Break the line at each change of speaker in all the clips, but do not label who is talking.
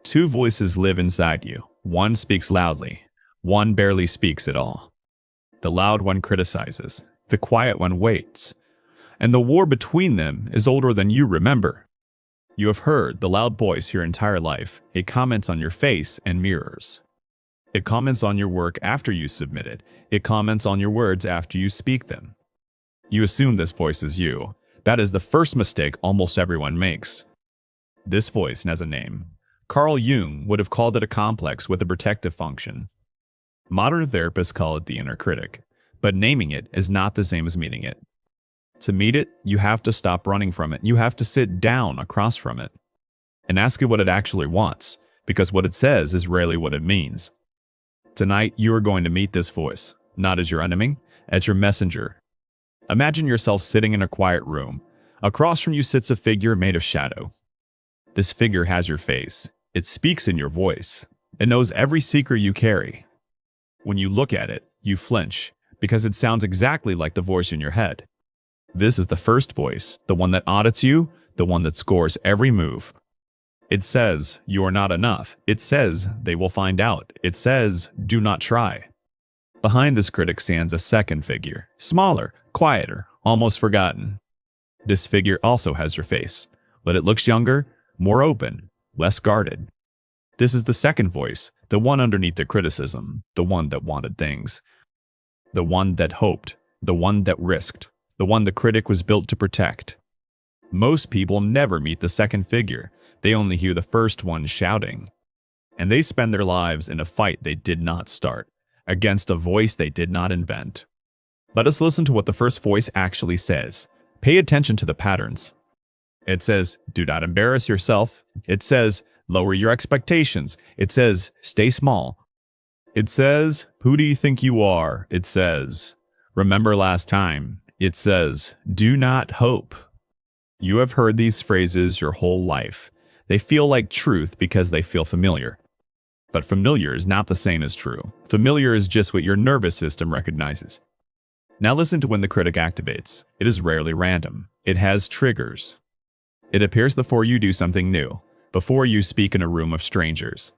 Two voices live inside you. One speaks loudly. One barely speaks at all. The loud one criticizes. The quiet one waits. And the war between them is older than you remember. You have heard the loud voice your entire life. It comments on your face and mirrors. It comments on your work after you submit it. It comments on your words after you speak them. You assume this voice is you. That is the first mistake almost everyone makes. This voice has a name. Carl Jung would have called it a complex with a protective function. Modern therapists call it the inner critic, but naming it is not the same as meeting it. To meet it, you have to stop running from it. You have to sit down across from it and ask it what it actually wants, because what it says is rarely what it means. Tonight, you are going to meet this voice, not as your enemy, as your messenger. Imagine yourself sitting in a quiet room. Across from you sits a figure made of shadow. This figure has your face. It speaks in your voice. It knows every secret you carry. When you look at it, you flinch, because it sounds exactly like the voice in your head. This is the first voice, the one that audits you, the one that scores every move. It says, you are not enough. It says, they will find out. It says, do not try. Behind this critic stands a second figure, smaller, quieter, almost forgotten. This figure also has your face, but it looks younger, more open, less guarded. This is the second voice, the one underneath the criticism, the one that wanted things. The one that hoped, the one that risked, the one the critic was built to protect. Most people never meet the second figure. They only hear the first one shouting. And they spend their lives in a fight they did not start, against a voice they did not invent. Let us listen to what the first voice actually says. Pay attention to the patterns. It says, do not embarrass yourself. It says, lower your expectations. It says, stay small. It says, who do you think you are? It says, remember last time. It says, do not hope. You have heard these phrases your whole life. They feel like truth because they feel familiar. But familiar is not the same as true. Familiar is just what your nervous system recognizes. Now listen to when the critic activates. It is rarely random. It has triggers. It appears before you do something new, before you speak in a room of strangers,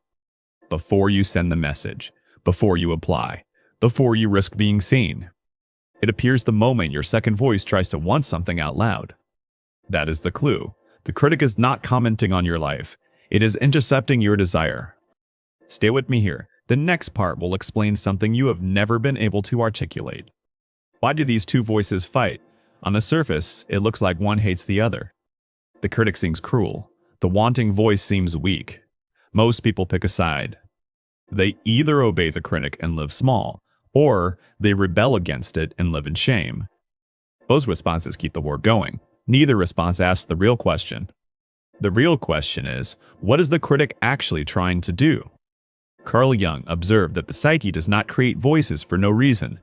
before you send the message, before you apply, before you risk being seen. It appears the moment your second voice tries to want something out loud. That is the clue. The critic is not commenting on your life. It is intercepting your desire. Stay with me here. The next part will explain something you have never been able to articulate. Why do these two voices fight? On the surface, it looks like one hates the other. The critic seems cruel. The wanting voice seems weak. Most people pick a side. They either obey the critic and live small, or they rebel against it and live in shame. Both responses keep the war going. Neither response asks the real question. The real question is, what is the critic actually trying to do? Carl Jung observed that the psyche does not create voices for no reason.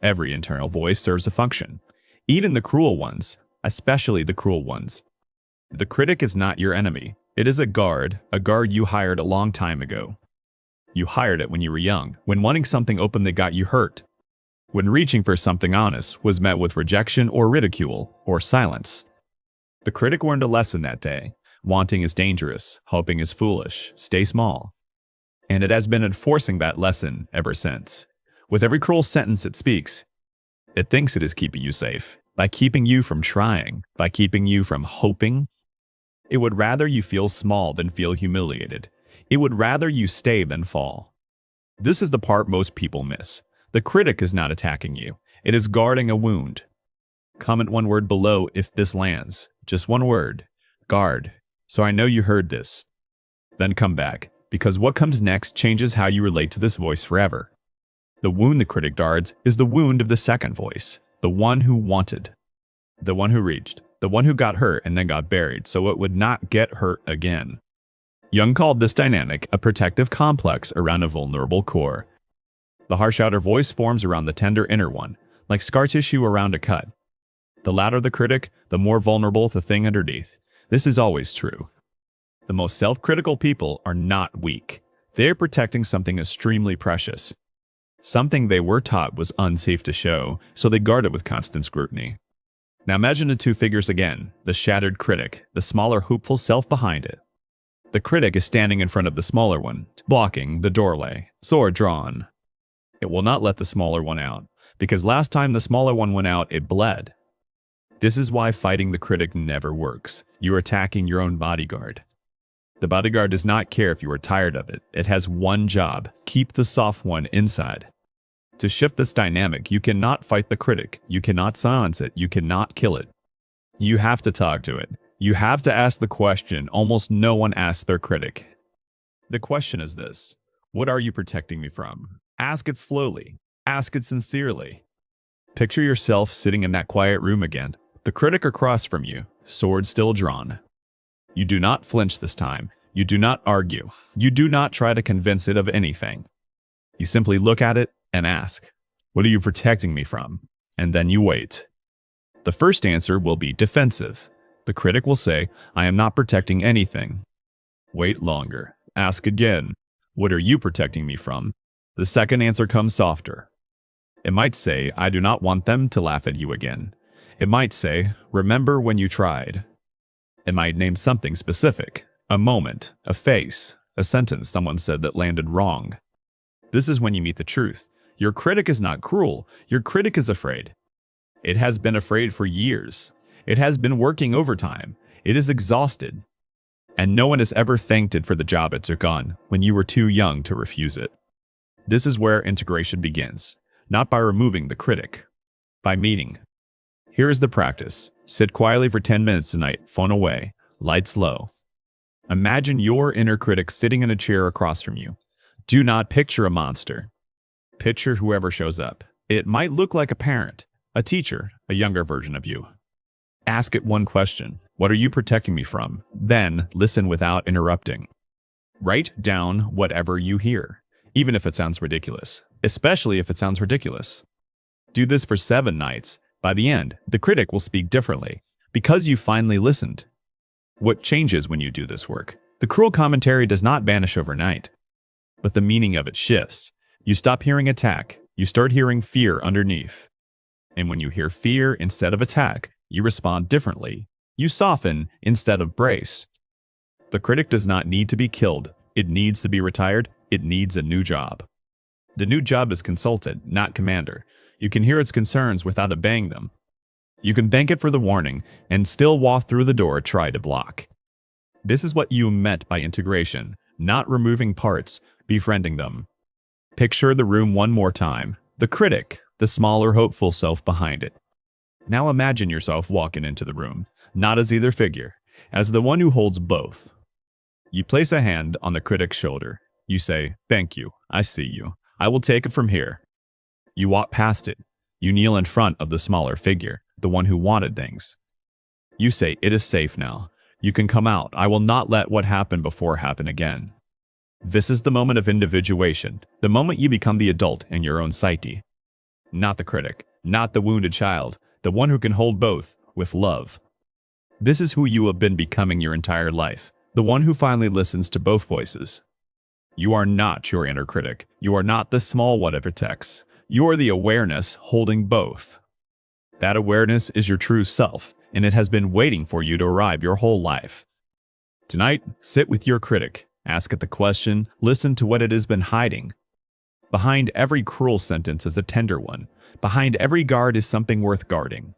Every internal voice serves a function, even the cruel ones, especially the cruel ones. The critic is not your enemy. It is a guard you hired a long time ago. You hired it when you were young, when wanting something open that got you hurt. When reaching for something honest was met with rejection or ridicule or silence. The critic learned a lesson that day. Wanting is dangerous, hoping is foolish, stay small. And it has been enforcing that lesson ever since. With every cruel sentence it speaks, it thinks it is keeping you safe, by keeping you from trying, by keeping you from hoping. It would rather you feel small than feel humiliated. It would rather you stay than fall. This is the part most people miss. The critic is not attacking you. It is guarding a wound. Comment one word below if this lands. Just one word. Guard. So I know you heard this. Then come back, because what comes next changes how you relate to this voice forever. The wound the critic guards is the wound of the second voice, the one who wanted, the one who reached, the one who got hurt and then got buried so it would not get hurt again. Jung called this dynamic a protective complex around a vulnerable core. The harsh outer voice forms around the tender inner one, like scar tissue around a cut. The louder the critic, the more vulnerable the thing underneath. This is always true. The most self-critical people are not weak. They are protecting something extremely precious. Something they were taught was unsafe to show, so they guard it with constant scrutiny. Now imagine the two figures again, the shattered critic, the smaller hopeful self behind it. The critic is standing in front of the smaller one, blocking the doorway, sword drawn. It will not let the smaller one out, because last time the smaller one went out, it bled. This is why fighting the critic never works. You are attacking your own bodyguard. The bodyguard does not care if you are tired of it. It has one job: keep the soft one inside. To shift this dynamic, you cannot fight the critic. You cannot silence it. You cannot kill it. You have to talk to it. You have to ask the question almost no one asks their critic. The question is this: what are you protecting me from? Ask it slowly. Ask it sincerely. Picture yourself sitting in that quiet room again, the critic across from you, sword still drawn. You do not flinch this time. You do not argue. You do not try to convince it of anything. You simply look at it and ask, what are you protecting me from? And then you wait. The first answer will be defensive. The critic will say, I am not protecting anything. Wait longer. Ask again, what are you protecting me from? The second answer comes softer. It might say, I do not want them to laugh at you again. It might say, remember when you tried. It might name something specific, a moment, a face, a sentence someone said that landed wrong. This is when you meet the truth. Your critic is not cruel. Your critic is afraid. It has been afraid for years. It has been working overtime. It is exhausted. And no one has ever thanked it for the job it took on when you were too young to refuse it. This is where integration begins, not by removing the critic, by meeting. Here is the practice. Sit quietly for 10 minutes tonight, phone away, lights low. Imagine your inner critic sitting in a chair across from you. Do not picture a monster. Picture whoever shows up. It might look like a parent, a teacher, a younger version of you. Ask it one question. What are you protecting me from? Then listen without interrupting. Write down whatever you hear, even if it sounds ridiculous, especially if it sounds ridiculous. Do this for 7 nights. By the end, the critic will speak differently, because you finally listened. What changes when you do this work? The cruel commentary does not vanish overnight, but the meaning of it shifts. You stop hearing attack, you start hearing fear underneath. And when you hear fear instead of attack, you respond differently. You soften instead of brace. The critic does not need to be killed. It needs to be retired. It needs a new job. The new job is consultant, not commander. You can hear its concerns without obeying them. You can thank it for the warning and still walk through the door, try to block. This is what you meant by integration, not removing parts, befriending them. Picture the room one more time. The critic, the smaller, hopeful self behind it. Now imagine yourself walking into the room, not as either figure, as the one who holds both. You place a hand on the critic's shoulder. You say, thank you, I see you. I will take it from here. You walk past it. You kneel in front of the smaller figure, the one who wanted things. You say, it is safe now. You can come out. I will not let what happened before happen again. This is the moment of individuation, the moment you become the adult in your own psyche. Not the critic, not the wounded child, the one who can hold both with love. This is who you have been becoming your entire life, the one who finally listens to both voices. You are not your inner critic. You are not the small one it protects. You are the awareness holding both. That awareness is your true self, and it has been waiting for you to arrive your whole life. Tonight, sit with your critic. Ask it the question. Listen to what it has been hiding. Behind every cruel sentence is a tender one. Behind every guard is something worth guarding.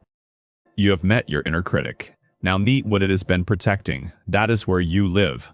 You have met your inner critic. Now meet what it has been protecting. That is where you live.